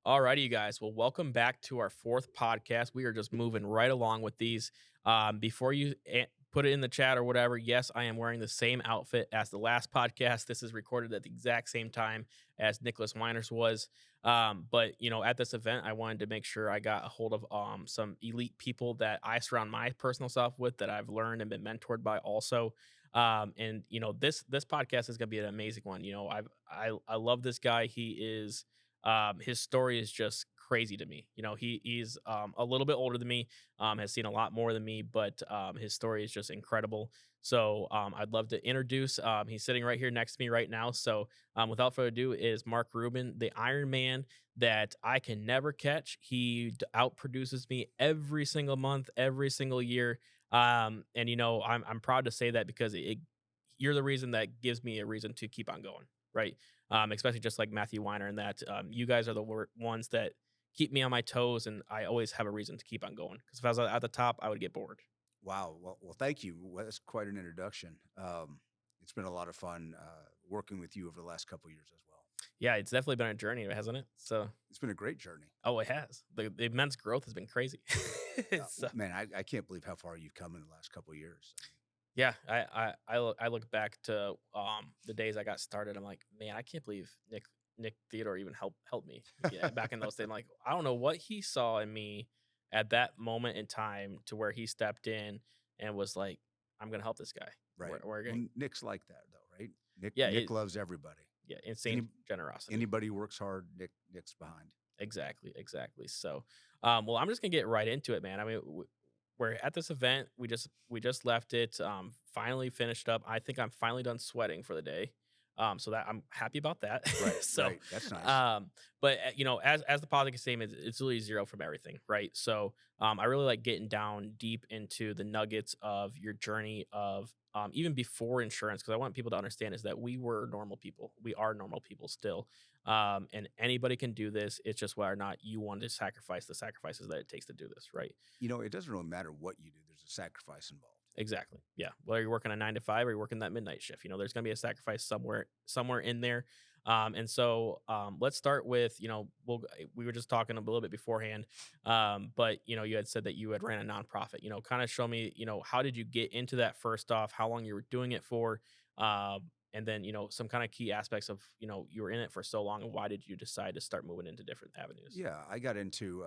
Alrighty, you guys. Well, welcome back to our fourth podcast. We are just moving right along with these. Before you put it in the chat or whatever, yes, I am wearing the same outfit as the last podcast. This is recorded at the exact same time as Nicholas Winers was. But at this event, I wanted to make sure I got a hold of some elite people that I surround my personal self with, that I've learned and been mentored by also. And this podcast is going to be an amazing one. I love this guy. His story is just crazy to me. He's a little bit older than me, has seen a lot more than me, but his story is just incredible. So I'd love to introduce. He's sitting right here next to me right now. So without further ado, is Marc Rubin, the Iron Man that I can never catch. He outproduces me every single month, every single year. And I'm proud to say that because you're the reason that gives me a reason to keep on going, right? Especially just like Matthew Weiner and that. You guys are the ones that keep me on my toes, and I always have a reason to keep on going. Because if I was at the top, I would get bored. Wow. Well, thank you. Well, that's quite an introduction. It's been a lot of fun working with you over the last couple of years as well. Yeah, it's definitely been a journey, hasn't it? So, It's been a great journey. oh, it has. The immense growth has been crazy. So, Man, I can't believe how far you've come in the last couple of years. yeah, I look back to the days I got started. I'm like, man, I can't believe Nick Theodore even helped me. Yeah, back in those days, I'm like, I don't know what he saw in me at that moment in time to where he stepped in and was like, I'm gonna help this guy. Right. We're Well, gonna, Nick's like that though, right? Nick yeah, Nick loves everybody. yeah, Any, insane generosity. Anybody who works hard, Nick's behind. Exactly. So, well, I'm just gonna get right into it, man. I mean, we're at this event. We just left it. Finally finished up. I think I'm finally done sweating for the day. So that I'm happy about that. Right, So, right. That's nice. but as the podcast statement, it's really zero from everything, right? So, I really like getting down deep into the nuggets of your journey of even before insurance, because I want people to understand is that we were normal people. We are normal people still. And anybody can do this. It's just whether or not you want to sacrifice the sacrifices that it takes to do this, right? It doesn't really matter what you do. There's a sacrifice involved. Exactly. Yeah. Whether you're working a 9 to 5 or you're working that midnight shift, there's going to be a sacrifice somewhere in there. And so let's start with, we were just talking a little bit beforehand, but you had said that you had ran a nonprofit. Kind of show me, how did you get into that first off? How long you were doing it for? And then some kind of key aspects of you were in it for so long, and why did you decide to start moving into different avenues? Yeah, I got into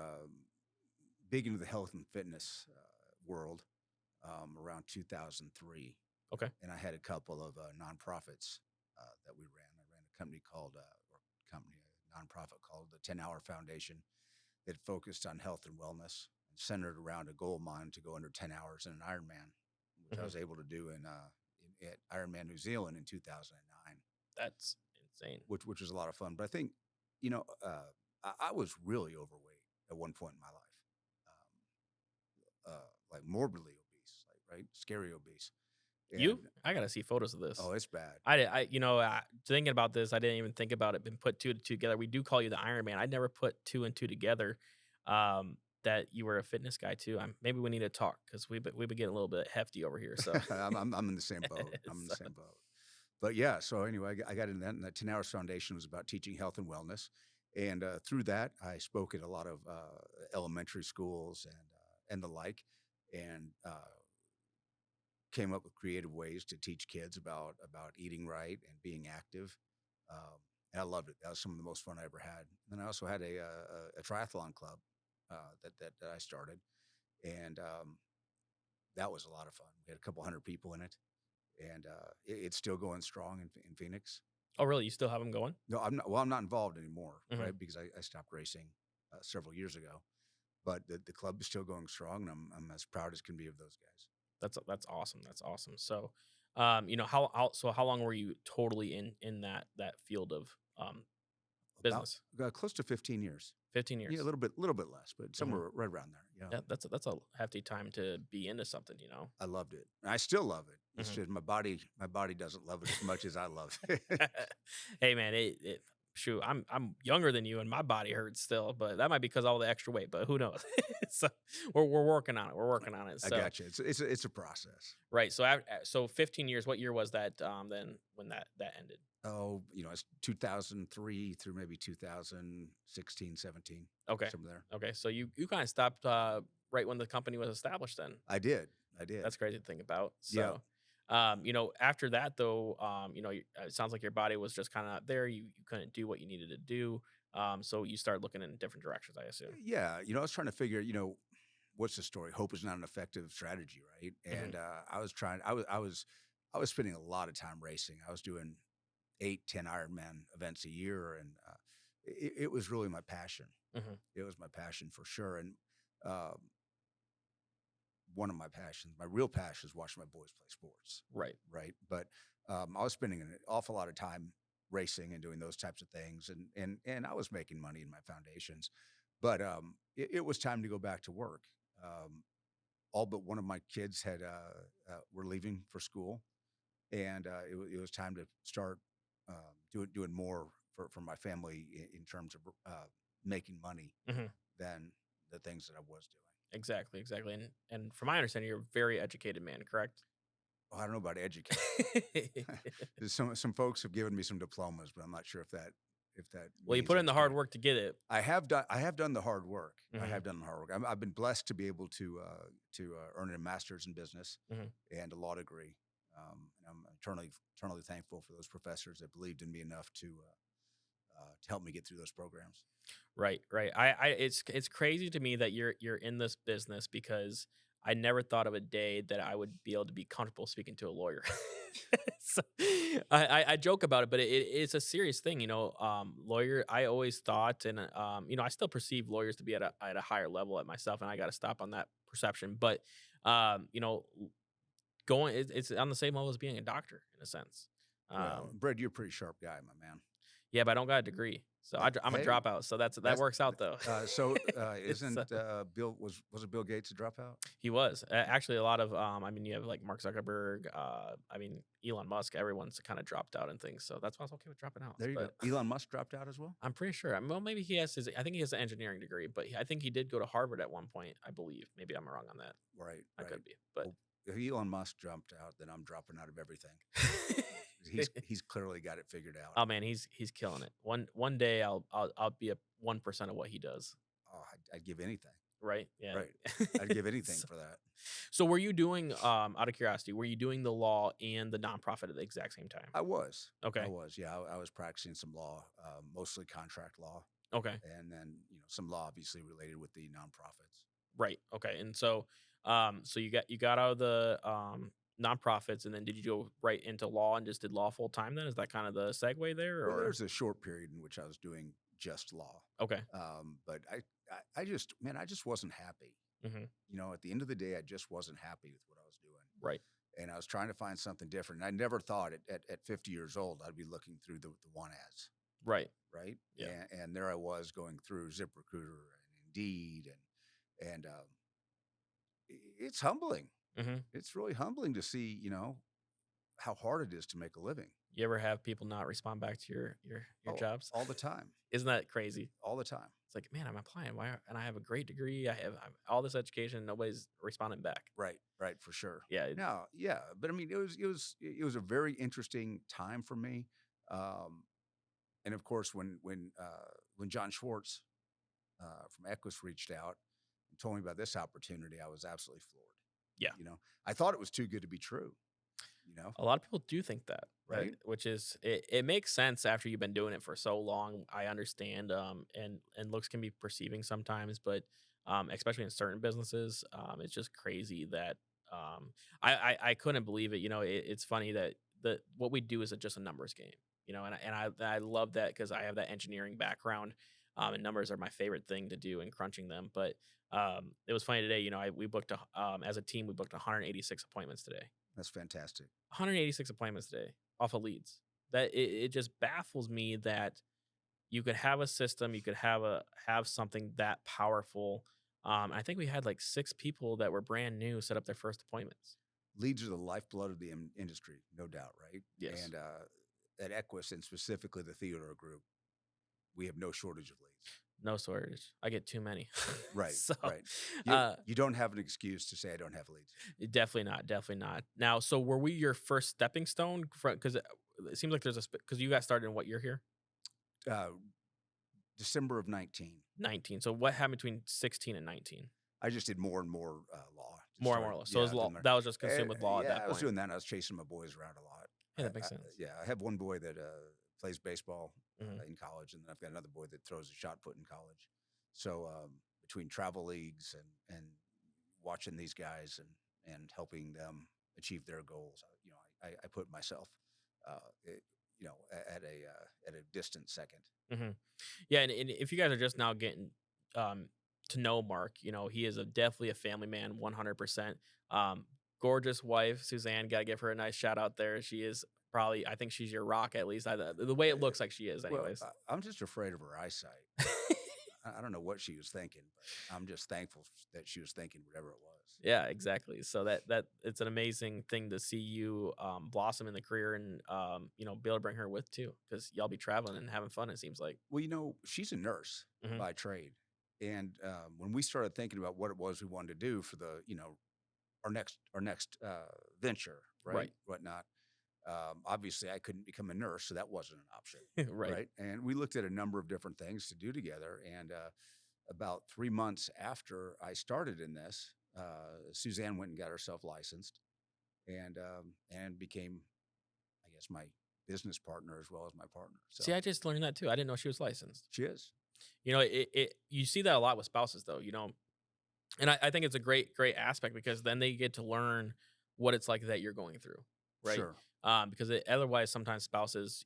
big into the health and fitness world around 2003, Okay. and I had a couple of nonprofits that we ran. I ran a company called, a nonprofit called the 10 Hour Foundation that focused on health and wellness and centered around a goal of mine to go under 10 hours in an Ironman, which I Hmm. was able to do at Ironman New Zealand in 2009, That's insane. which was a lot of fun. But I think, I was really overweight at one point in my life, like morbidly obese, like right, scary obese, and I gotta see photos of this. oh, it's bad. Thinking about this, I didn't even think about it. Been put two together. We do call you the Iron Man. I never put two and two together. That you were a fitness guy too. Maybe we need to talk because we've been getting a little bit hefty over here. So, I'm in the same boat. I'm in the So, same boat. But yeah, so anyway, I got in that, and that 10 Hours Foundation was about teaching health and wellness. And through that, I spoke at a lot of elementary schools and the like, and came up with creative ways to teach kids about eating right and being active. And I loved it. That was some of the most fun I ever had. And I also had a triathlon club that I started, and that was a lot of fun. We had a couple hundred people in it, and it's still going strong in Phoenix. oh really? You still have them going? No, I'm not. Well, I'm not involved anymore, Hmm. right? Because I stopped racing several years ago. But the club is still going strong, and I'm as proud as can be of those guys. That's awesome. That's awesome. So, how long were you totally in that field of About business? close to 15 years. 15 years. Yeah, a little bit less, but Hmm. somewhere right around there. Yeah, Yeah, that's a hefty time to be into something. I loved it. I still love it. It's Mhm. just my body doesn't love it as much as I love it. Hey man, it shoot, I'm younger than you and my body hurts still, but that might be because all the extra weight, but who knows? So we're working on it. We're working on it. I So got you. It's a process. right. So so 15 years. What year was that? Then when that ended? Oh, it's 2003 through maybe 2016, 17, Okay. somewhere there. Okay. So you kind of stopped right when the company was established. Then I did. I did. that's crazy to think about. Yeah. So. After that though, it sounds like your body was just kind of not there. You couldn't do what you needed to do. So you started looking in different directions, I assume. Yeah. I was trying to figure, what's the story? Hope is not an effective strategy, right? Hmm. And I was trying. I was spending a lot of time racing. I was doing 8, 10 Ironman events a year, and it was really my passion. Hmm. It was my passion for sure. And uh, one of my passions, my real passion, is watching my boys play sports, Right. right? But I was spending an awful lot of time racing and doing those types of things, and I was making money in my foundations, but it was time to go back to work. Um, all but one of my kids had were leaving for school, and it was time to start doing more for my family in terms of making money Hmm. than the things that I was doing. Exactly. Exactly. And from my understanding, you're a very educated man, correct? Well, I don't know about educated. Some folks have given me some diplomas, but I'm not sure if that Well, you means put in the hard educated. work to get it. I have done the hard work. I Hmm. have done the hard work. I've been blessed to be able to earn a master's in business Hmm. and a law degree. And I'm eternally thankful for those professors that believed in me enough to help me get through those programs. Right, right. It's crazy to me that you're in this business because I never thought of a day that I would be able to be comfortable speaking to a lawyer. So, I joke about it, but it's a serious thing, lawyer. I always thought, and I still perceive lawyers to be at a higher level at myself, and I got to stop on that perception. But going, it's on the same level as being a doctor in a sense. Well, Um, Brett, you're a pretty sharp guy, my man. yeah, but I don't got a degree, so I'm a Hey, dropout. So that that's works out though. so. So, Isn't Bill was it Bill Gates a dropout? he was actually a lot of. You have like Mark Zuckerberg. Elon Musk. Everyone's kind of dropped out and things, so that's why I was okay with dropping out. There you go. But Elon Musk dropped out as well. I'm pretty sure. Well, maybe he has his. I think he has an engineering degree, but I think he did go to Harvard at one point. I believe. Maybe I'm wrong on that. Right, I right. could be, but. Well, if Elon Musk jumped out, then I'm dropping out of everything. He's clearly got it figured out. Oh man, he's killing it. One day I'll be a 1% of what he does. Oh, I'd give anything. Right? Yeah. Right. I'd give anything So, for that. so were you doing out of curiosity, were you doing the law and the nonprofit at the exact same time? I was. I Okay. was. Yeah, I was practicing some law, mostly contract law, Okay. and then some law obviously related with the nonprofits. Right. Okay. And so so you got out of the nonprofits, and then did you go right into law and just did law full time then? Is that kind of the segue there Well, or there's a short period in which I was doing just law, okay. but I just man, I just wasn't happy. Hmm. At the end of the day, I just wasn't happy with what I was doing. Right. And I was trying to find something different. And I never thought at 50 years old I'd be looking through the one ads, Right. right? Yeah. And there I was going through ZipRecruiter and Indeed, and it's humbling. Hmm. It's really humbling to see how hard it is to make a living. You ever have people not respond back to your Oh, jobs? all the time, Isn't that crazy? all the time. It's like, man, I'm applying. And I have a great degree. I'm all this education. Nobody's responding back. Right, right, for sure. Yeah. No, yeah, but I mean, it was a very interesting time for me. Um, and of course, when John Schwartz from Equus reached out and told me about this opportunity, I was absolutely floored. Yeah. I thought it was too good to be true. You know, A lot of people do think that, right? which is it makes sense after you've been doing it for so long. I understand, and looks can be perceiving sometimes, but especially in certain businesses, it's just crazy that I couldn't believe it. It's funny that what we do is just a numbers game. And I love that because I have that engineering background, and numbers are my favorite thing to do and crunching them. But it was funny today. We booked as a team we booked 186 appointments today. That's fantastic. 186 appointments today off of leads. That it just baffles me that you could have a system, you could have something that powerful. I think we had like 6 people that were brand new set up their first appointments. Leads are the lifeblood of the industry, no doubt, right? Yes. And at Equus and specifically the Theodore Group, we have no shortage of leads. No shortage. I get too many. Right, So, right. You uh, you don't have an excuse to say I don't have leads. definitely not, definitely not. Now, so were we your first stepping stone? Because it seems like there's a because you got started in what year here? Uh, December of 19. 19. So what happened between 16 and 19? I just did more and more law. Just More and started, more. So it yeah, was law doing my, that was just consumed with law at yeah, that I was point. doing that. And I was chasing my boys around a lot. Yeah, that makes sense. Yeah, I have one boy that plays baseball Mhm. in college, and then I've got another boy that throws a shot put in college. So between travel leagues and watching these guys and helping them achieve their goals, I put myself, at a distant second. Mhm. Yeah, and if you guys are just now getting to know Mark, he is definitely a family man, 100%. Um, Gorgeous wife, Suzanne. Got to give her a nice shout out there. She is probably, I think she's your rock at least. The way it looks like she is, Well, anyways. I'm just afraid of her eyesight. I don't know what she was thinking, but I'm just thankful that she was thinking whatever it was. Yeah, exactly. So that it's an amazing thing to see you blossom in the career and be able to bring her with too, because y'all be traveling and having fun. It seems like. Well, she's a nurse Hmm. by trade, and when we started thinking about what it was we wanted to do for the, our next venture, right, Right. whatnot. Obviously, I couldn't become a nurse, so that wasn't an option, Right. right? And we looked at a number of different things to do together. And about 3 months after I started in this, Suzanne went and got herself licensed, and became, I guess, my business partner as well as my partner. See, So I just learned that too. I didn't know she was licensed. she is. You see that a lot with spouses though, and I think it's a great aspect because then they get to learn what it's like that you're going through, right? Sure. Because otherwise, sometimes spouses,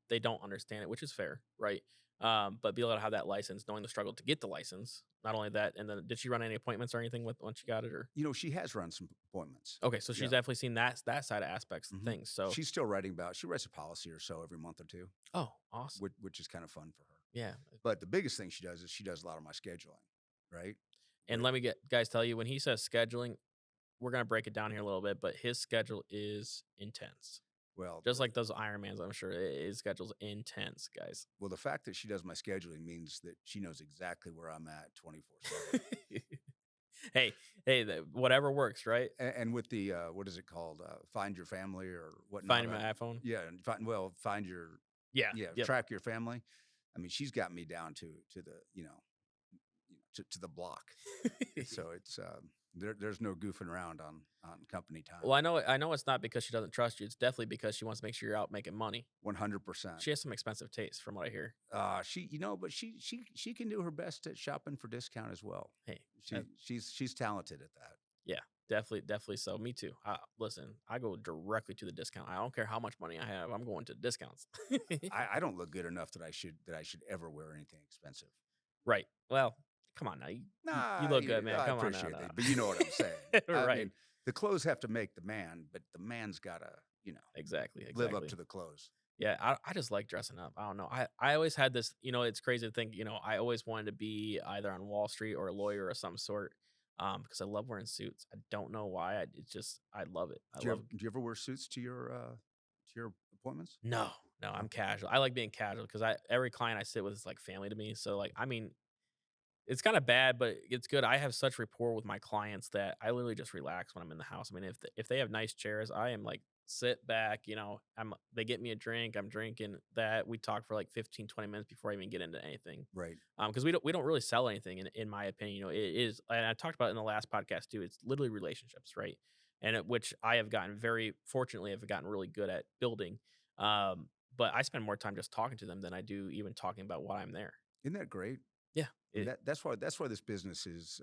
they don't understand it, which is fair, right? But be able to have that license, knowing the struggle to get the license. Not only that, and then did she run any appointments or anything with once she got it? Or She has run some appointments. okay, so she's Yeah. definitely seen that side of aspects of Hmm. things. So She writes a policy or so every month or two, oh, awesome, which is kind of fun for her. yeah. But the biggest thing she does is she does a lot of my scheduling, right? And Where let me get guys tell you when he says scheduling, we're gonna break it down here a little bit, but his schedule is intense. well, Just like those Ironmans, I'm sure his schedule's intense, guys. the fact that she does my scheduling means that she knows exactly where I'm at 24/7. Hey, hey, whatever works, right? And with the what is it called? Find your family or whatnot. Finding my iPhone. Yeah, and find your, Yeah, yeah, yep. track your family. I mean, she's got me down to the, to the block. So it's there's no goofing around on company time. Well, I know it's not because she doesn't trust you. It's definitely because she wants to make sure you're out making money. 100%. She has some expensive taste, from what I hear. But she can do her best at shopping for discount as well. Hey, She's talented at that. yeah, definitely so. Me too. Listen, I go directly to the discount. I don't care how much money I have. I'm going to discounts. I don't look good enough that I should ever wear anything expensive. Right. Well, come on now. You Nah, look good, man. I Come on now. appreciate that, but you know what I'm saying. I Right. mean, the clothes have to make the man, but the man's gotta, Exactly. live up Exactly. to the clothes. Yeah, I just like dressing up. I don't know. I always had this, it's crazy to think, I always wanted to be either on Wall Street or a lawyer of some sort. Because I love wearing suits. I don't know why. It's just I love it. I love Do you ever wear suits to your appointments? no, no, No. I'm casual. I like being casual because every client I sit with is like family to me. So like I mean, it's kinda bad, but it's good. I have such rapport with my clients that I literally just relax when I'm in the house. I mean, if they have nice chairs, I am like, sit back, they get me a drink, I'm drinking that. We talk for like 15, 20 minutes before I even get into anything. Right. Because we don't really sell anything in my opinion. It is, and I talked about it in the last podcast too, it's literally relationships, right? Which I have gotten very fortunately, I've gotten really good at building. But I spend more time just talking to them than I do even talking about why I'm there. Isn't that great? Yeah. And that's why this business is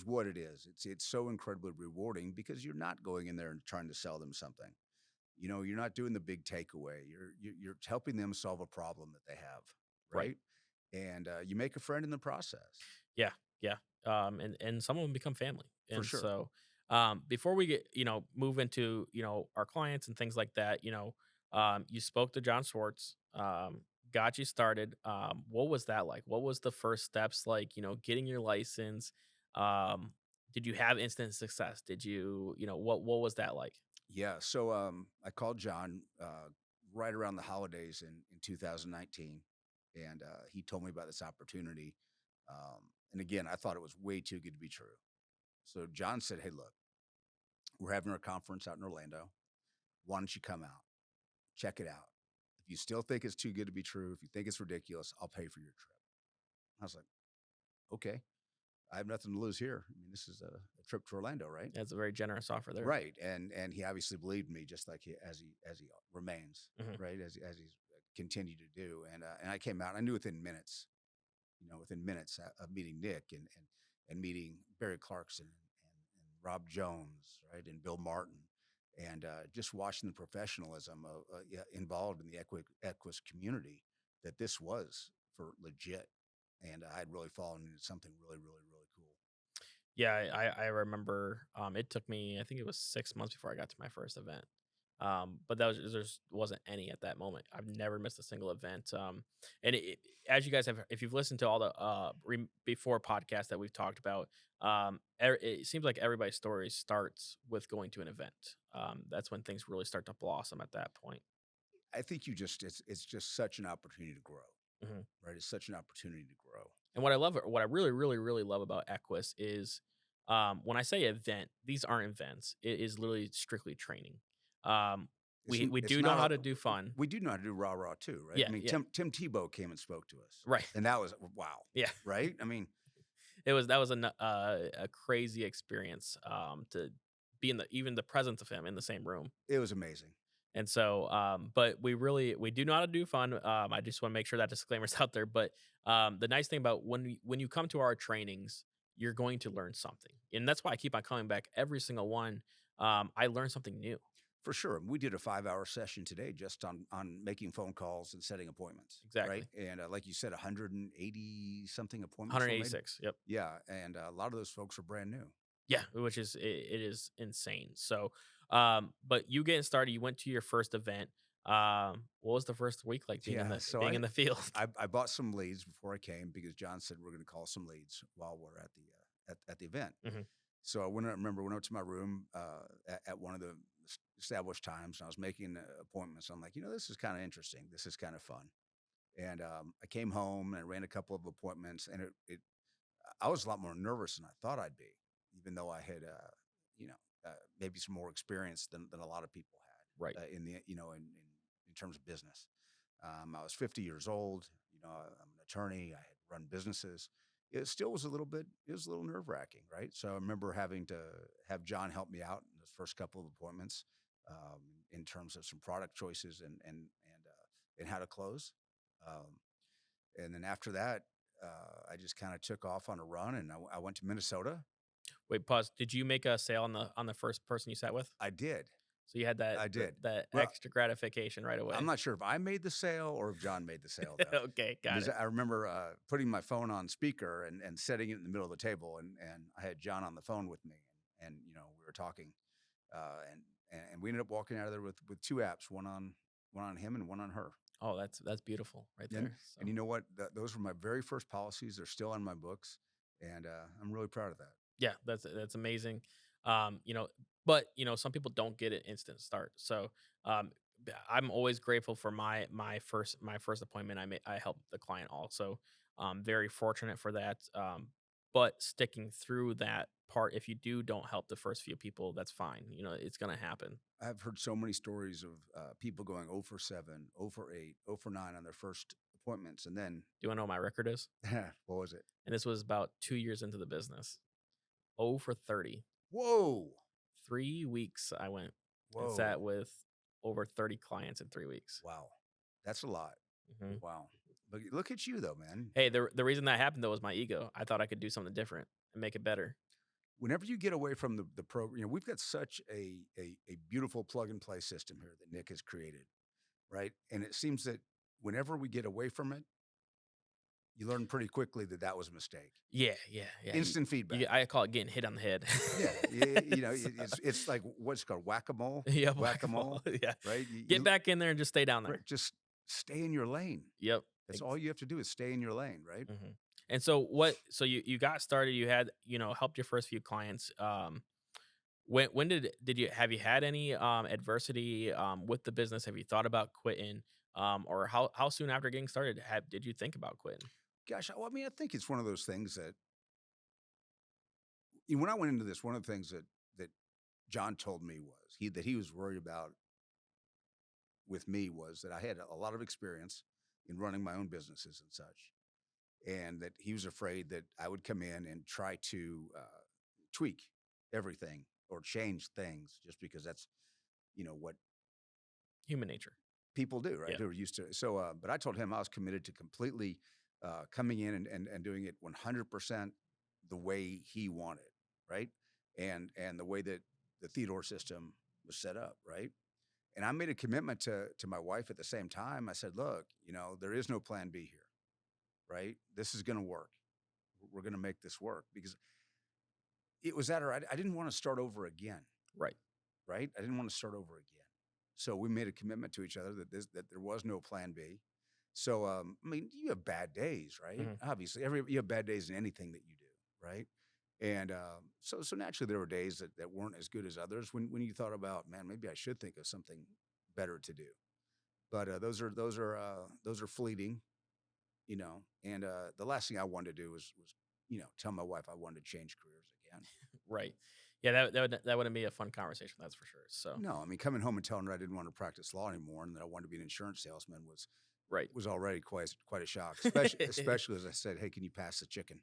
what it is. It's so incredibly rewarding because you're not going in there and trying to sell them something. You're not doing the big takeaway. You're helping them solve a problem that they have, Right. right? And you make a friend in the process, Yeah, yeah. And some of them become family. for And sure. so, before we get, move into, our clients and things like that, you spoke to John Schwartz, got you started. What was that like? What was the first steps like, getting your license? Um, did you have instant success? Did you, what was that like? Yeah. So I called John right around the holidays in 2019, and he told me about this opportunity. And again, I thought it was way too good to be true. So John said, "Hey, look, we're having our conference out in Orlando. Why don't you come out, check it out? If you still think it's too good to be true, if you think it's ridiculous, I'll pay for your trip." I was like, "Okay, I have nothing to lose here. I mean, this is a trip to Orlando, right?" That's a very generous offer there. Right, and he obviously believed me, just like he remains, Mhm. right, as he's continued to do. And I came out, and I knew within minutes, within minutes of meeting Nick and meeting Barry Clarkson and Rob Jones, right, and Bill Martin, and just watching the professionalism of yeah, involved in the Equus community, that this was for legit, and I had really fallen into something really, really, really cool. Yeah, I remember, it took me, I think it was 6 months before I got to my first event. But that was there's wasn't any at that moment. I've never missed a single event. And as you guys have, if you've listened to all the before podcasts that we've talked about, it seems like everybody's story starts with going to an event. That's when things really start to blossom at that point. I think it's just such an opportunity to grow, Mhm. right? It's such an opportunity to grow. And what I really, really, really love about Equus is, when I say event, these aren't events. It is literally strictly training. Um, we It's do know not how a to do fun. we do know how to do rah rah too, right? I Yeah, mean, yeah, Tim Tebow came and spoke to us, right. and that was wow, Yeah, right? I mean, it was that was a crazy experience, to be in the even the presence of him in the same room. it was amazing. And so, but we do know how to do fun. I just want to make sure that disclaimer's out there. But the nice thing about when you come to our trainings, you're going to learn something, and that's why I keep on coming back every single one. I learn something new. For sure. We did a 5-hour session today just on making phone calls and setting appointments, right? Exactly. And like you said, 180 something appointments were made. 186. Yep. Yeah, and a lot of those folks were brand new. Yeah, which is it is insane. So, but you getting started, you went to your first event. What was the first week like Yeah, so being in the field? I bought some leads before I came because John said we're going to call some leads while we're at at the event. Mhm. So went up to my room at one of the established times, and I was making appointments. I'm like, this is kind of interesting. This is kind of fun. And I came home and I ran a couple of appointments, and I was a lot more nervous than I thought I'd be, even though I had, you know, maybe some more experience than a lot of people Right. had in the, in terms of business. I was 50 years old. I'm an attorney. I had run businesses. It still was a little bit. It was a little nerve wracking, right? So I remember having to have John help me out in the first couple of appointments, in terms of some product choices and how to close. Um, and then after that, I just kind of took off on a run, and I went to Minnesota. Wait, pause. Did you make a sale on the first person you sat with? I did. So you had I did. that Well, extra gratification right I'm away. not sure if I made the sale or if John made the sale, though. Okay, got Because it. I remember putting my phone on speaker and setting it in the middle of the table, and I had John on the phone with me, and we were talking, and we ended up walking out of there with two apps, one on him and one on her. Oh, that's beautiful right And there. and So you know what? Those were my very first policies. They're still on my books, and I'm really proud of that. yeah, that's amazing. You know, but some people don't get an instant start. So I'm always grateful for my first appointment. I helped the client also. Very fortunate for that. But sticking through that part, if you don't help the first few people, that's fine. It's gonna happen. I've heard so many stories of people going 0 for 7, 0 for 8, 0 for 9 on their first appointments, and then Do you wanna know what my record is? what was it? And this was about 2 years into the business. 0 for 30. Whoa, 3 weeks I went and whoa, sat with over 30 clients in 3 weeks. wow, that's a lot. Mhm. Wow, but look at you though, man. Hey, the reason that happened though was my ego. I thought I could do something different and make it better. Whenever you get away from the program, we've got such a beautiful plug and play system here that Nick has created, right? And it seems that whenever we get away from it, you learn pretty quickly that that was a mistake. Yeah, yeah, yeah. Instant feedback. I call it getting hit on the head. Yeah, it's like what's called whack a mole, Yeah, whack a whack-a-mole. mole, Yeah. right? Get back in there and just stay down there. Right, just stay in your lane. Yep. That's all you have to do is stay in your lane, right? Mhm. And so so you got started, you had, helped your first few clients. When did you have you had any adversity with the business? Have you thought about quitting? Or how soon after getting started did you think about quitting? Gosh, well, I mean, I think it's one of those things that when I went into this, one of the things that John told me was he was worried about with me was that I had a lot of experience in running my own businesses and such, and that he was afraid that I would come in and try to tweak everything or change things just because that's what Human nature. people do, right? Yeah. Who are used to it. So, but I told him I was committed to completely coming in and doing it 100% the way he wanted, right? And the way that the Theodore system was set up, right? And I made a commitment to my wife at the same time. I said, look, there is no plan B here, right? This is going to work. We're going to make this work because it was that, or I didn't want to start over again, Right. right? I didn't want to start over again. So we made a commitment to each other that there was no plan B. So I mean, you have bad days, right? Mhm. Obviously, you have bad days in anything that you do, right? And so naturally, there were days that weren't as good as others. When you thought about, man, maybe I should think of something better to do. But those are fleeting, And the last thing I wanted to do was tell my wife I wanted to change careers again. Right. Yeah, that wouldn't be a fun conversation, that's for sure. So, No, I mean, coming home and telling her I didn't want to practice law anymore and that I wanted to be an insurance salesman right. was already quite a shock, especially as I said, "Hey, can you pass the chicken?"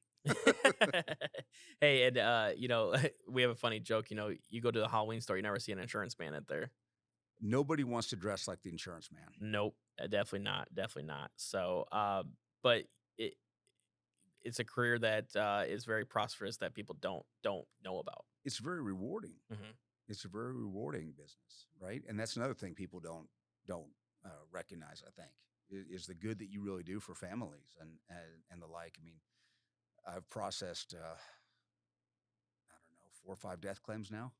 Hey, and we have a funny joke. You go to the Halloween store, you never see an insurance man at there. Nobody wants to dress like the insurance man. Nope, definitely not, definitely not. So, but it it's a career that is very prosperous that people don't know about. It's very rewarding. Hmm. It's a very rewarding business, right? And that's another thing people don't recognize. I think is the good that you really do for families and the like. I mean, I've processed I don't know 4 or 5 death claims now.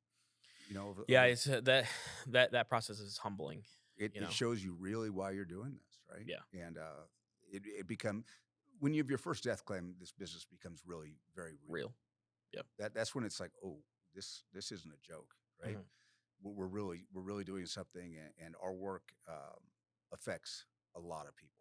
Yeah, it's that process is humbling. It shows you really why you're doing this, right? Yeah, And it become when you have your first death claim, this business becomes really very real. real. Yep. That's when it's like, oh, this isn't a joke, right? Mhm. We're really doing something, and our work affects a lot of people.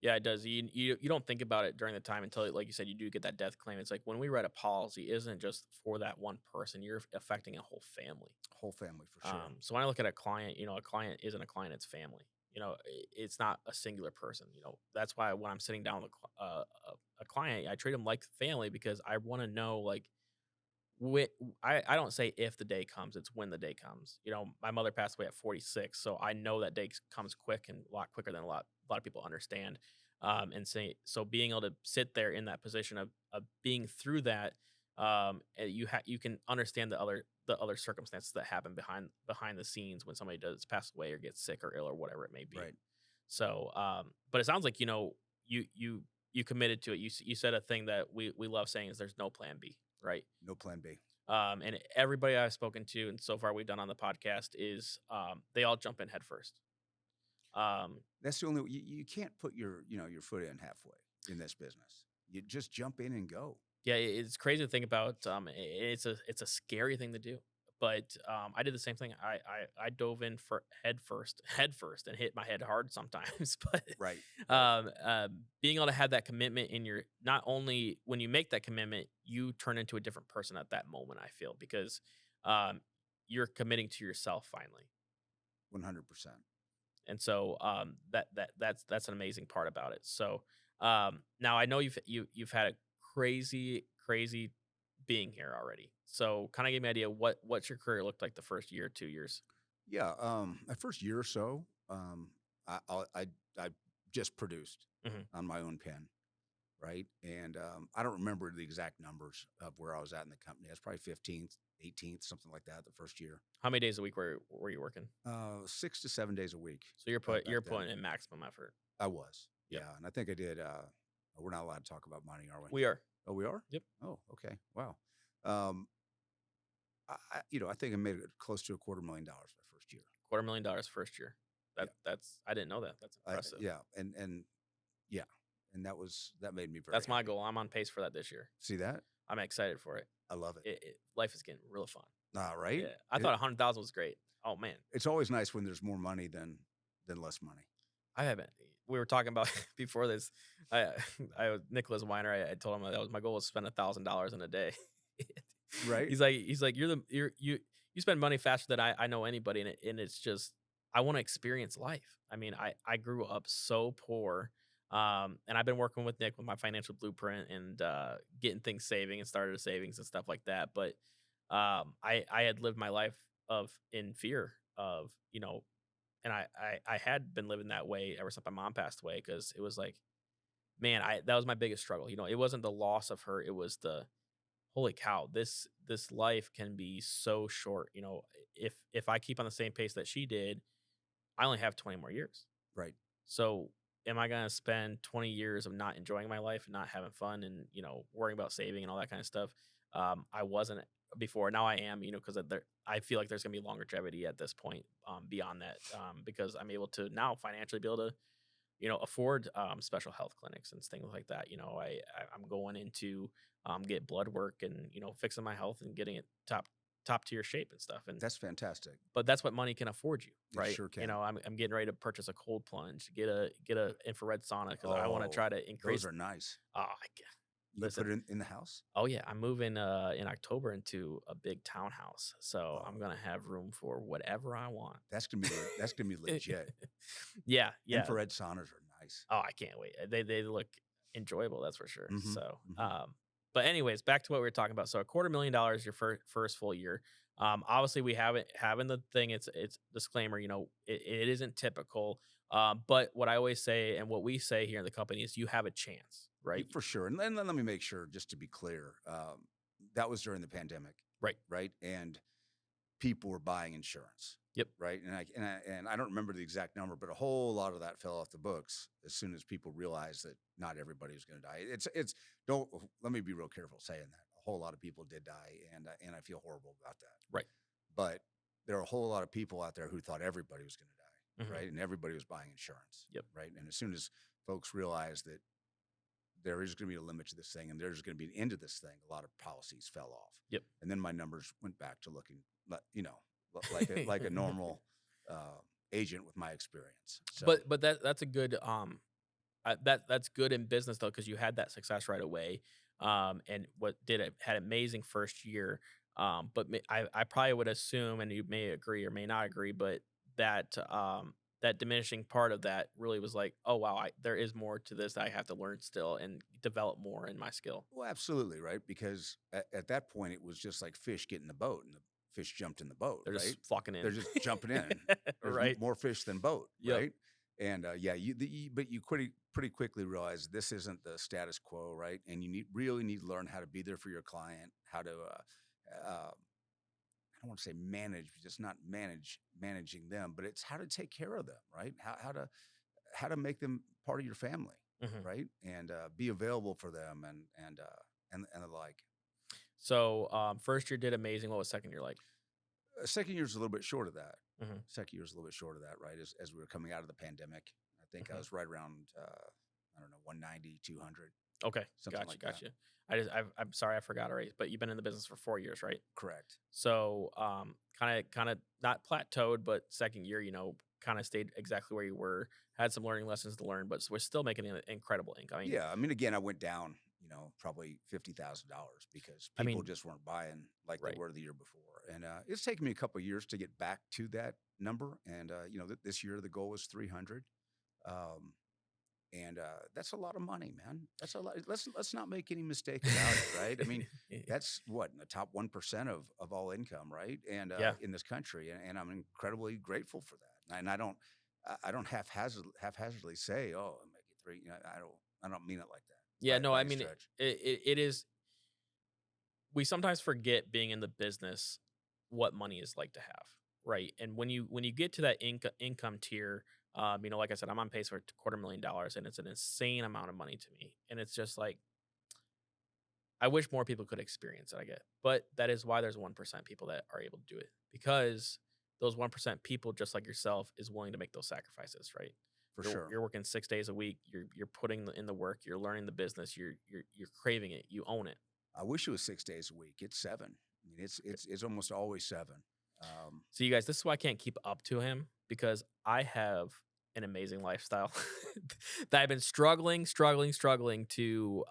Yeah, it does. You don't think about it during the time until, like you said, you do get that death claim. It's like when we write a policy, it isn't just for that one person. You're affecting a whole family. Whole family for sure. So when I look at a client, a client isn't a client; it's family. It's not a singular person. That's why when I'm sitting down with a client, I treat them like family because I want to know, like, when I don't say if the day comes, it's when the day comes. My mother passed away at 46, so I know that day comes quick and a lot quicker than a lot of people understand. And say so being able to sit there in that position of being through that, you can understand the other circumstances that happen behind the scenes when somebody does pass away or gets sick or ill or whatever it may be. Right. So, but it sounds like you committed to it. You said a thing that we love saying is there's no plan B, right? No plan B. And everybody I've spoken to, and so far we've done on the podcast, is they all jump in head first. Um, That's the only you can't put your foot in halfway in this business. You just jump in and go. yeah, it's crazy to think about. It's a scary thing to do, but I did the same thing. I dove in for head first, and hit my head hard sometimes. But Right. Right. being able to have that commitment in your, not only when you make that commitment, you turn into a different person at that moment. I feel because um, you're committing to yourself finally. 100%. And so that's an amazing part about it. So now I know you've had a crazy being here already. So kind of give me an idea what's your career looked like the first year, 2 years. Yeah. My first year or so, I just produced Hmm. on my own pen, right? And I don't remember the exact numbers of where I was at in the company. I was probably 15th, 18th, something like that, the first year. How many days a week were you working? 6 to 7 days a week. So Back you're then, putting in maximum effort. I was, Yep. yeah, and I think I did. We're not allowed to talk about money, are we? We are. Oh, we are. Yep. Oh, okay. Wow. Um, I think I made it close to $250,000 my first year. $250,000 first year. Yeah, That's I didn't know that. That's impressive. yeah, and yeah, and that made me very That's my happy. goal. I'm on pace for that this year. See that? I'm excited for it. I love it. Life is getting real fun. Right? Yeah, I thought 100,000 was great. Oh man, It's always nice when there's more money than less money. I haven't. We were talking about before this. I Nicholas Weiner. I told him that was my goal was to spend $1,000 in a day. Right? He's like you spend money faster than I know anybody, and it's just I want to experience life. I mean, I grew up so poor, and I've been working with Nick with my financial blueprint and getting things saving and started a savings and stuff like that. But I had lived my life of in fear of and I had been living that way ever since my mom passed away because it was like, man, I that was my biggest struggle. It wasn't the loss of her, it was the holy cow, this life can be so short. If I keep on the same pace that she did, I only have 20 more years. Right. So am I gonna spend 20 years of not enjoying my life and not having fun and worrying about saving and all that kind of stuff? I wasn't before. Now I am, because I feel like there's gonna be longevity at this point beyond that because I'm able to now financially be able to afford special health clinics and things like that. I'm going into get blood work and fixing my health and getting it top tier shape and stuff. And That's fantastic. but that's what money can afford you, It right? sure can. I'm getting ready to purchase a cold plunge, get a infrared sauna because I want to Oh, try to those increase. are nice. Oh, You listen. put it in the house? Oh yeah, I'm moving in October into a big townhouse, so I'm Oh, gonna have room for whatever I want. that's gonna be legit. Yeah, yeah. Infrared saunas are nice. Oh, I can't wait. They look enjoyable, that's for sure. Mhm, So, mhm. but anyways, back to what we were talking about. So, $250,000 your first full year. Obviously, we haven't having the thing. It's disclaimer. It isn't typical. But what I always say and what we say here in the company is you have a chance, right? For sure, and then let me make sure, just to be clear, that was during the pandemic, Right. right? And people were buying insurance, Yep. right? And I don't remember the exact number, but a whole lot of that fell off the books as soon as people realized that not everybody was going to die. It's don't Let me be real careful saying that. A whole lot of people did die, and I feel horrible about that. Right. But there are a whole lot of people out there who thought everybody was going to die, Hmm. right? And everybody was buying insurance, Yep. right? And as soon as folks realized that there is going to be a limit to this thing and there's going to be an end to this thing, a lot of policies fell off. Yep. And then my numbers went back to looking, like a normal agent with my experience. So But that's a good that's good in business though because you had that success right away. And what did it had amazing first year. But I probably would assume, and you may agree or may not agree, but that diminishing part of that really was like, oh wow, there is more to this that I have to learn still and develop more in my skill. well, absolutely, right? Because at that point it was just like fish get in the boat and the fish jumped in the boat, They're right? just flocking They're in, just jumping in. There's right? more fish than boat, Yep. right? And yeah, but you pretty quickly realize this isn't the status quo, right? And you really need to learn how to be there for your client, how to I don't want to say manage, just not managing them, but it's how to take care of them, right? How to make them part of your family, Hmm. right? And be available for them and the like. So first year did amazing. What was second year like? Second year's a little bit short of that. Hmm. Second year's a little bit short of that, right? As we were coming out of the pandemic, I think I Hmm. was right around I don't know 190, 200, Okay, something gotcha, like that. gotcha. I'm sorry, I forgot already, but you've been in the business for 4 years, right? Correct. So, kind of not plateaued, but second year, kind of stayed exactly where you were. Had some learning lessons to learn, but we're still making an incredible income. Yeah, I mean, again, I went down, probably $50,000 because I people mean, just weren't buying like they right. were the year before, and it's taken me a couple of years to get back to that number. And this year the goal was 300, um, and that's a lot of money, man. That's a lot. Let's not make any mistake about it, right? I mean, that's what in the top 1% of all income, right? And Yeah. in this country, and I'm incredibly grateful for that. And I don't haphazardly say, oh, I'm making three. I don't mean it like that Yeah, no, by I any mean, stretch. it is we sometimes forget being in the business what money is like to have, right? And when you get to that income tier, like I said, I'm on pace for $250,000, and it's an insane amount of money to me. And it's just like I wish more people could experience it. I get, but that is why there's 1% people that are able to do it because those 1% people, just like yourself, is willing to make those sacrifices, right? For You're sure. you're working 6 days a week. You're putting in the work. You're learning the business. You're craving it. You own it. I wish it was 6 days a week. It's seven. I mean, it's almost always seven. So you guys, this is why I can't keep up to him because I have an amazing lifestyle that I've been struggling to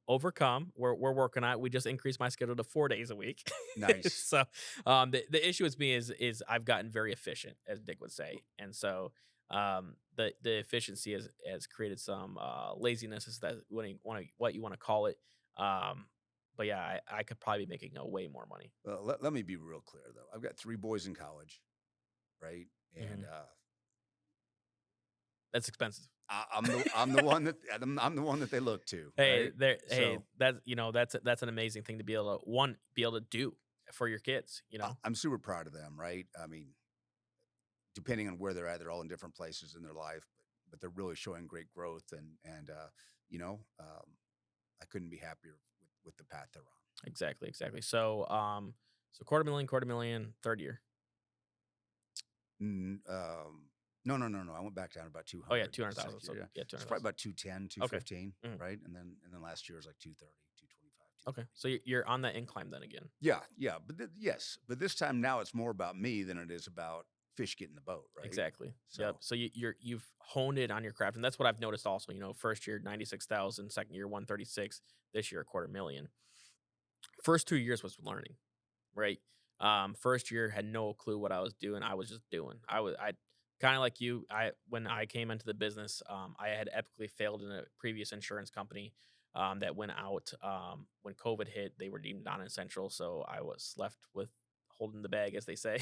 overcome. We're working on it. We just increased my schedule to 4 days a week. Nice. So the issue with me is I've gotten very efficient, as Dick would say, and so the efficiency has created some laziness, is that what you want to call it. Um, but yeah, I could probably be making way more money. Well, let me be real clear though. I've got 3 boys in college, right? And, Mhm. That's expensive. I'm the one that I'm the one that they look to, Hey, right? hey, So, that's an amazing thing to be able to be able to do for your kids, you know? I'm super proud of them, right? I mean, depending on where they're at, they're all in different places in their life, but they're really showing great growth and, you know, I couldn't be happier with the path they're on. Exactly, exactly. So quarter million, third year. Mm, no, no, no, no. I went back down about Oh yeah, 200 the 200,000. second year. So Yeah. yeah, It's 200,000. probably about 210, two Okay. fifteen, Mhm. right? And then last year was like 230, 225, Okay. 230. So you're on that incline then again. Yeah, yeah. Yes, but this time now it's more about me than it is about fish getting the boat, right? Exactly. Yep. So So you've honed it on your craft, and that's what I've noticed also. You know, first year 96,000, second year 136, this year a quarter million. First 2 years was learning, right? First year had no clue what I was doing. I was just doing. I kind of like you. I When I came into the business, I had epically failed in a previous insurance company that went out when COVID hit. They were deemed non-essential, so I was left with holding the bag, as they say,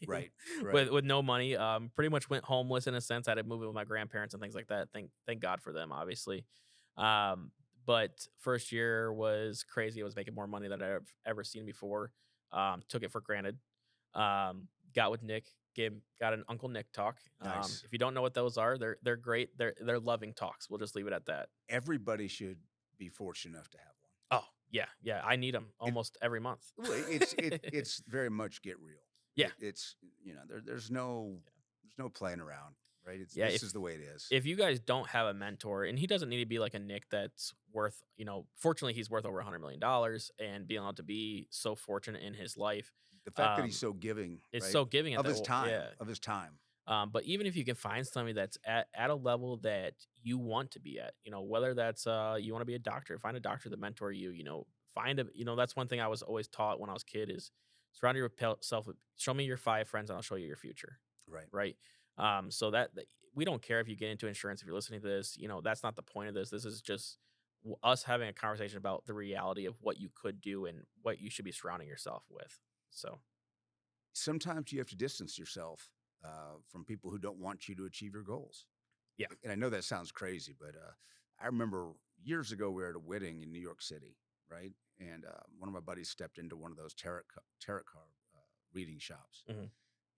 right, right. with no money. Pretty much went homeless in a sense. I had to move in with my grandparents and things like that. Thank God for them, obviously. Um, but first year was crazy. I was making more money than I've ever seen before. Took it for granted. Got with Nick, got an Uncle Nick talk. Nice. If you don't know what those are, they're great. They're loving talks. We'll just leave it at that. Everybody should be fortunate enough to have one. Oh yeah, yeah. I need them It almost every month. well, it's very much get real. Yeah, It's there's no playing around, right? It's yeah. this is the way it is. If you guys don't have a mentor, and he doesn't need to be like a Nick that's worth, fortunately he's worth over $100 million and being able to be so fortunate in his life. The fact that he's Um, so giving, it's right? so giving at Of that. his time, Yeah. of his time. But even if you can find somebody that's at a level that you want to be at, whether that's you want to be a doctor, find a doctor that mentor you, that's one thing I was always taught when I was a kid is surround yourself with, show me your 5 friends and I'll show you your future. Right. Right. So that we don't care if you get into insurance, if you're listening to this, that's not the point of this. This is just us having a conversation about the reality of what you could do and what you should be surrounding yourself with. So Sometimes you have to distance yourself from people who don't want you to achieve your goals. yeah. And I know that sounds crazy, but I remember years ago we were at a wedding in New York City, right? And one of my buddies stepped into one of those tarot card reading shops, Hmm.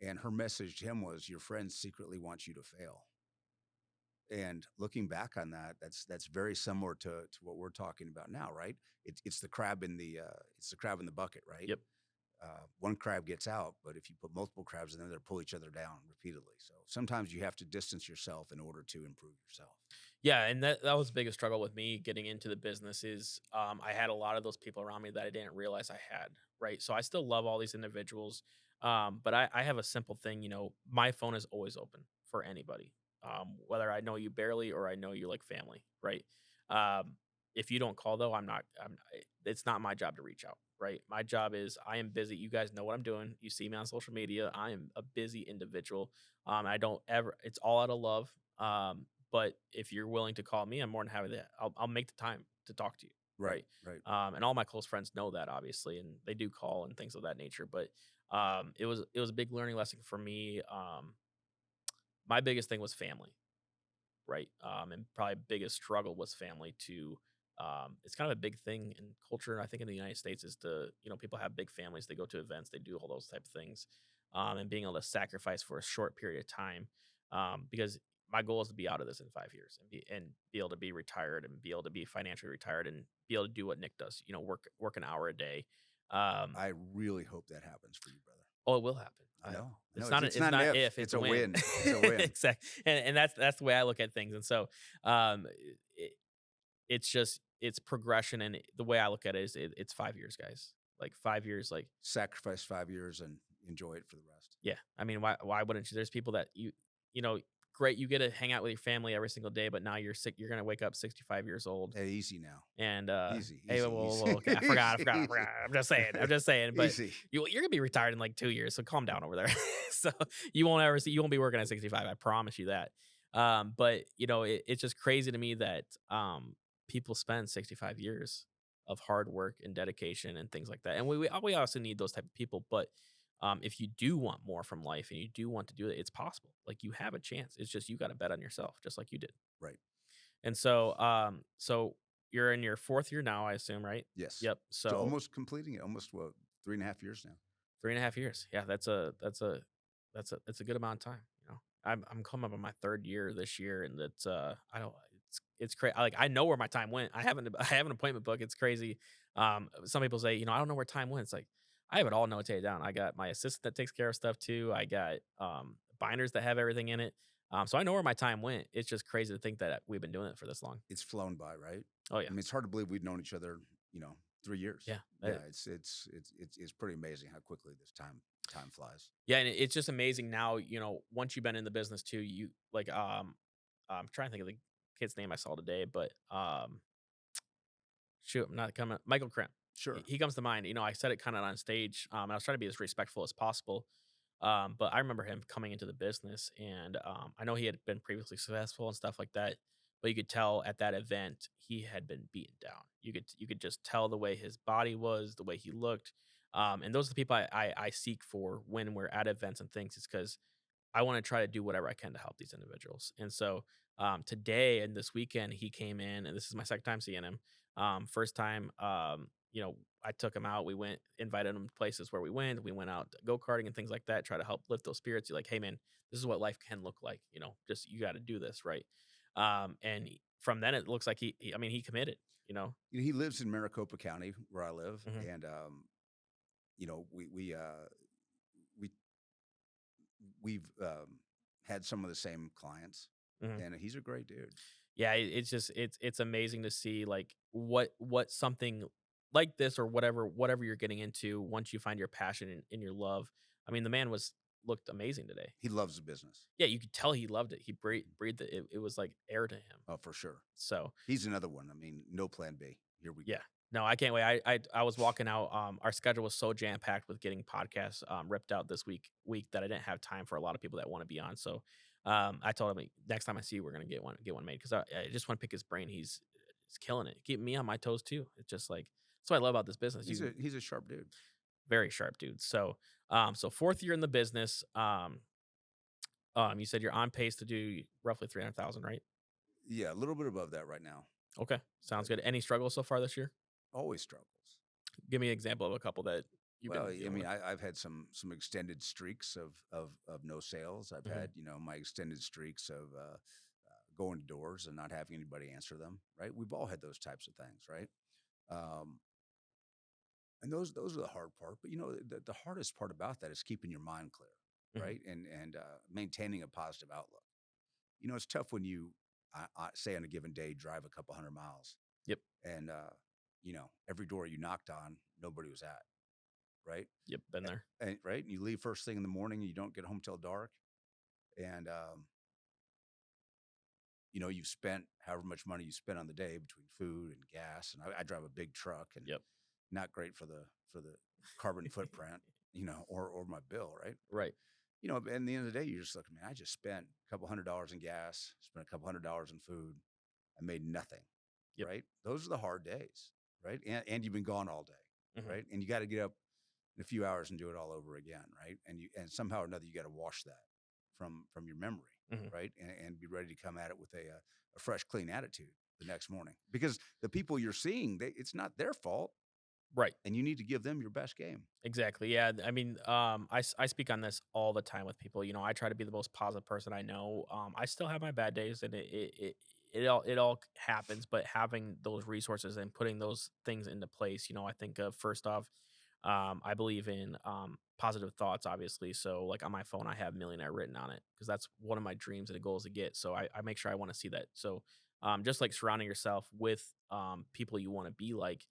and her message to him was, "Your friends secretly want you to fail." And looking back on that, that's very similar to what we're talking about now, right? It's the crab in the bucket, right? Yep. One crab gets out, but if you put multiple crabs in there, they'll pull each other down repeatedly. So sometimes you have to distance yourself in order to improve yourself. Yeah, and that was the biggest struggle with me getting into the business is I had a lot of those people around me that I didn't realize I had, right? So I still love all these individuals, but I have a simple thing, my phone is always open for anybody, whether I know you barely or I know you like family, right? Um, if you don't call though, it's not my job to reach out, right? My job is I am busy. You guys know what I'm doing. You see me on social media. I am a busy individual. I don't ever. It's all out of love. But if you're willing to call me, I'm more than happy that I'll make the time to talk to you, Right, right? right. And all my close friends know that obviously, and they do call and things of that nature. But it was a big learning lesson for me. My biggest thing was family, right? And probably biggest struggle was family too. It's kind of a big thing in culture. I think in the United States is people have big families. They go to events, they do all those type of things, and being able to sacrifice for a short period of time, because my goal is to be out of this in 5 years and be able to be retired and be able to be financially retired and be able to do what Nick does. Work an hour a day. Um, I really hope that happens for you, brother. oh, it will happen. I know. I know. It's It's, not. it's It's not an not if. if. It's It's a when. win. It's a win. Exactly. And that's the way I look at things. And so, um, it, it's progression. And the way I look at it is it's 5 years, guys. Like 5 years. Like Sacrifice 5 years and enjoy it for the rest. yeah. I mean, why wouldn't you? There's people that you know. great. You get to hang out with your family every single day, but now you're sick. You're gonna wake up 65 years old. Hey, easy now. And Easy, hey, easy, easy. okay, I forgot, I Easy, forgot, I easy. forgot. I'm just saying, I'm just saying. But Easy. you're gonna be retired in like 2 years, so calm down over there. So you won't be working at 65. I promise you that. But it's just crazy to me that people spend 65 years of hard work and dedication and things like that. And we also need those type of people. But if you do want more from life and you do want to do it, it's possible. Like you have a chance. It's just you got to bet on yourself, just like you did. Right. And so you're in your 4th year now, I assume, right? Yes. Yep. So So almost completing it. Almost what, 3.5 years now. 3.5 years. Yeah, that's a good amount of time. I'm coming up on my 3rd year this year, and that's I don't it's crazy. Like I know where my time went. I haven't I have an appointment book. It's crazy. Some people say, I don't know where time went. It's like I have it all notated down. I got my assistant that takes care of stuff too. I got binders that have everything in it. So I know where my time went. It's just crazy to think that we've been doing it for this long. It's flown by, right? Oh I yeah, mean, it's hard to believe we've known each other, 3 years. yeah. Yeah, it's pretty amazing how quickly this time flies. Yeah, and it's just amazing now, once you've been in the business too, you like I'm trying to think of the kid's name I saw today, but shoot, I'm not coming. Michael Krimp. He, Sure. he comes to mind. I said it kind of on stage. And I was trying to be as respectful as possible. But I remember him coming into the business, and I know he had been previously successful and stuff like that. But you could tell at that event he had been beaten down. You could just tell the way his body was, the way he looked. And those are the people I seek for when we're at events and things. Is because I want to try to do whatever I can to help these individuals. And so today and this weekend, he came in, and this is my second time seeing him. First time, I took him out. We went, invited him to places where we went. We went out go karting and things like that. Try to help lift those spirits. You're like, hey man, this is what life can look like. Just you got to do this right. From then, it looks like I mean, he committed. He lives in Maricopa County, where I live, Hmm. and we we've had some of the same clients, Hmm. and he's a great dude. Yeah, it's just it's amazing to see like what something like this or whatever you're getting into once you find your passion and your love. I mean, the man was looked amazing today. He loves the business. Yeah, you could tell he loved it. He breathed it. It was like air to him. Oh, for sure. So He's another one. I mean, no plan B. Here we yeah. go. No, I can't wait. I was walking out. Our schedule was so jam packed with getting podcasts ripped out this week that I didn't have time for a lot of people that want to be on. So I told him, "Like, next time I see you, we're gonna get one made because I just want to pick his brain. He's killing it, keeping me on my toes too. It's just like that's what I love about this business. He's You a sharp dude. very sharp dude. So 4th year in the business. You said you're on pace to do roughly 300,000, right? Yeah, a little bit above that right now. Okay, sounds But good. Any struggles so far this year? always struggles. Give me an example of a couple that you've Well, been I dealing mean, with. I've had some extended streaks of no sales. I've Hmm. had my extended streaks of going to doors and not having anybody answer them. Right? We've all had those types of things, right? Um, and those are the hard part. But the hardest part about that is keeping your mind clear, Hmm. right? And maintaining a positive outlook. It's tough when you say on a given day drive a couple hundred miles Yep. and every door you knocked on nobody was at, right? Yep, been there. And right, and you leave first thing in the morning, and you don't get home till dark, and you've spent however much money you spent on the day between food and gas, and I drive a big truck, and Yep. not great for the carbon footprint, or my bill, right? Right. And at the end of the day, you're just looking, man, I just spent a couple $100s in gas, spent a couple $100s in food, I made nothing, Yep. right? Those are the hard days, right? And you've been gone all day, Mhm. right? And you got to get up in a few hours and do it all over again, right? And somehow or another you got to wash that from your memory, Mhm. right? And be ready to come at it with a fresh, clean attitude the next morning, because the people you're seeing, it's not their fault, Right. and you need to give them your best game. Exactly. Yeah. I mean, I speak on this all the time with people. I try to be the most positive person I know. I still have my bad days, and it all happens. But having those resources and putting those things into place, I think of first off, I believe in positive thoughts, obviously. So, like on my phone, I have millionaire written on it because that's one of my dreams and goals to get. So I make sure I want to see that. So, just like surrounding yourself with people you want to be like.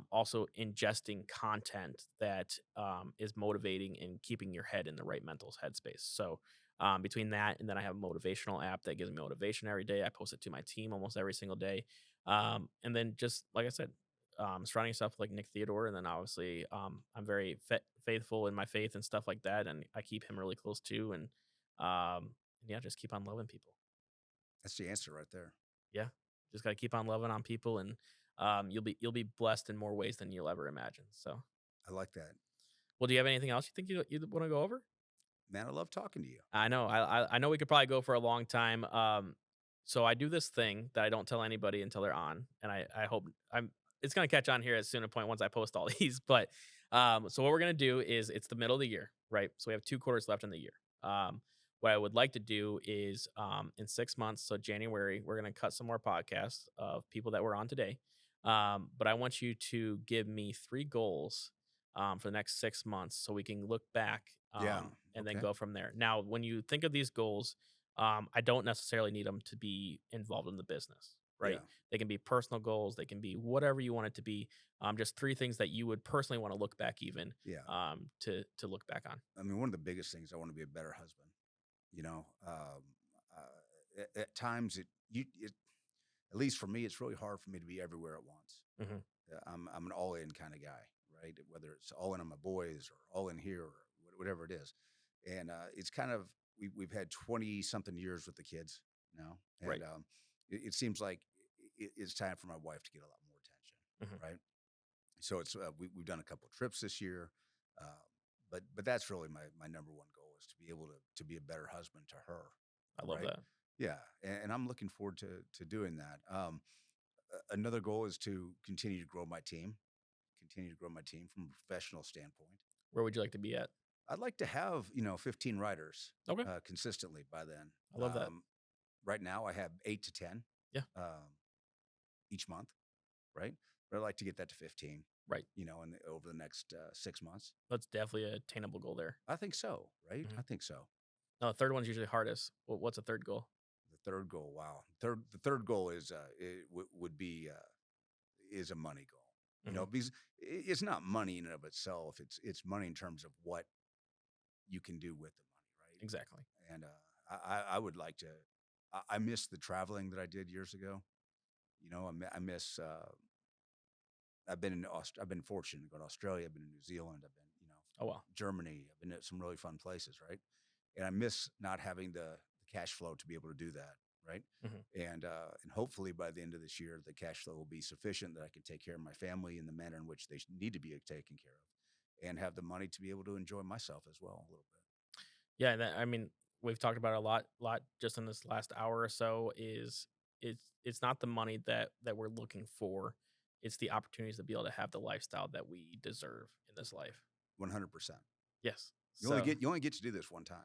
Also ingesting content that is motivating and keeping your head in the right mental headspace. So Between that and then I have a motivational app that gives me motivation every day. I post it to my team almost every single day. And then just like I said, surrounding yourself with, like Nick Theodore, and then obviously I'm very faithful in my faith and stuff like that, and I keep him really close too. And yeah, just keep on loving people. That's the answer right there. Yeah, just gotta keep on loving on people, and you'll be blessed in more ways than you'll ever imagine. So, I like that. well, do you have anything else you think you want to go over? Man, I love talking to you. I know. I know we could probably go for a long time. So I do this thing that I don't tell anybody until they're on, and I hope it's gonna catch on here at soon a point once I post all these. But so what we're gonna do is it's the middle of the year, right? So we have 2 quarters left in the year. What I would like to do is in 6 months, so January, we're gonna cut some more podcasts of people that were on today. But I want you to give me 3 goals for the next 6 months so we can look back Yeah. and then Okay. go from there. Now, when you think of these goals, I don't necessarily need them to be involved in the business, Yeah. right? They can be personal goals, they can be whatever you want it to be. Just 3 things that you would personally want to look back, even Yeah. to look back on. I mean, one of the biggest things, I want to be a better husband. You know, at times at least for me, it's really hard for me to be everywhere at once. Hmm. I'm an all in kind of guy, right? Whether it's all in on my boys or all in here or whatever it is, and it's kind of we've had 20 something years with the kids now, Right. and it seems like it's time for my wife to get a lot more attention, Hmm. right? So it's we've done a couple trips this year, uh, but that's really my number one goal is to be able to be a better husband to her, I love right? that. Yeah, and I'm looking forward to doing that. Another goal is to continue to grow my team from a professional standpoint. Where would you like to be at? I'd like to have 15 riders Okay. consistently by then. I love that. Right now, I have 8 to 10 Yeah. um, each month, right? But I'd like to get that to 15. Right. Over the next 6 months. That's definitely a attainable goal there. I think so, right? Hmm. I think so. No, the third one's usually hardest. What's a third goal? The third goal, wow. The third goal is would be is a money goal. Hmm. Because it's not money in and of itself. It's money in terms of what you can do with the money, right? Exactly. And I would like to. I miss the traveling that I did years ago. I miss. I've been fortunate to go to Australia. I've been in New Zealand. I've been, Oh wow. Germany. I've been at some really fun places, right? And I miss not having the cash flow to be able to do that, right? Hmm. And hopefully by the end of this year, the cash flow will be sufficient that I can take care of my family in the manner in which they need to be taken care of, and have the money to be able to enjoy myself as well a little bit. Yeah, I mean, we've talked about it a lot just in this last hour or so. It's not the money that we're looking for; it's the opportunities to be able to have the lifestyle that we deserve in this life. 100%. Yes. You only So get to do this one time.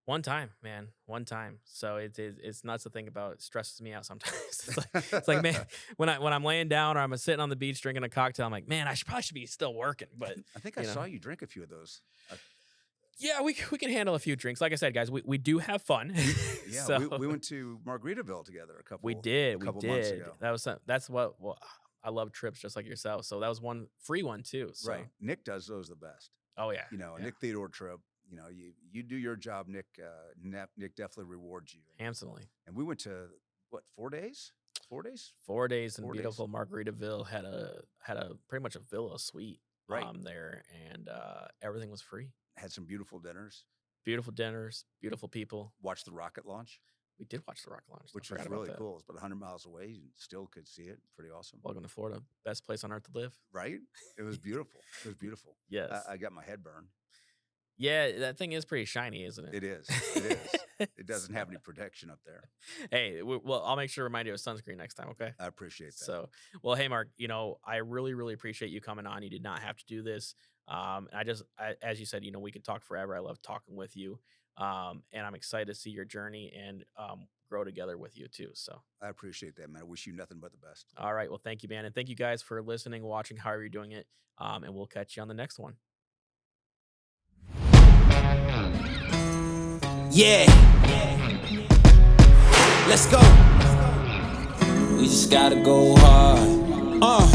one time, man, one time. So it's nuts to think about. It stresses me out sometimes. It's like man, when I'm laying down or I'm sitting on the beach drinking a cocktail, I'm like, man, probably should be still working, but I think I you know. saw you drink a few of those. Yeah, we can handle a few drinks. Like I said, guys, we do have fun. Yeah, So we went to Margaritaville together a we couple months did. ago. That's what. Well, I love trips just like yourself. So that was one free one too. So Right. Nick does those the best. oh yeah, A yeah, Nick Theodore trip. You do your job, Nick. Nick definitely rewards you. handsomely. And we went to what, 4 days? 4 days? 4 days in 4 days. beautiful Margaritaville. Had a pretty much a villa suite Right. there, and everything was free. Had some beautiful dinners. Beautiful dinners, beautiful people. Watched the rocket launch, We did watch the rocket launch, which I was forgot about really that. cool. It's about 100 miles away. You still could see it. Pretty awesome. Welcome to Florida, best place on earth to live. Right? It was beautiful. It was beautiful. Yes. I got my head burned. Yeah, that thing is pretty shiny, isn't it? It is. It is. It doesn't have any protection up there. Hey, well, I'll make sure to remind you of sunscreen next time, okay? I appreciate that. So, well, hey, Mark, I really, really appreciate you coming on. You did not have to do this. As you said, we could talk forever. I love talking with you. And I'm excited to see your journey and grow together with you too. So, I appreciate that, man. I wish you nothing but the best. all right. Well, thank you, man. And thank you guys for listening, watching, however you're doing it. And we'll catch you on the next one. Yeah. Let's go. We just gotta go hard.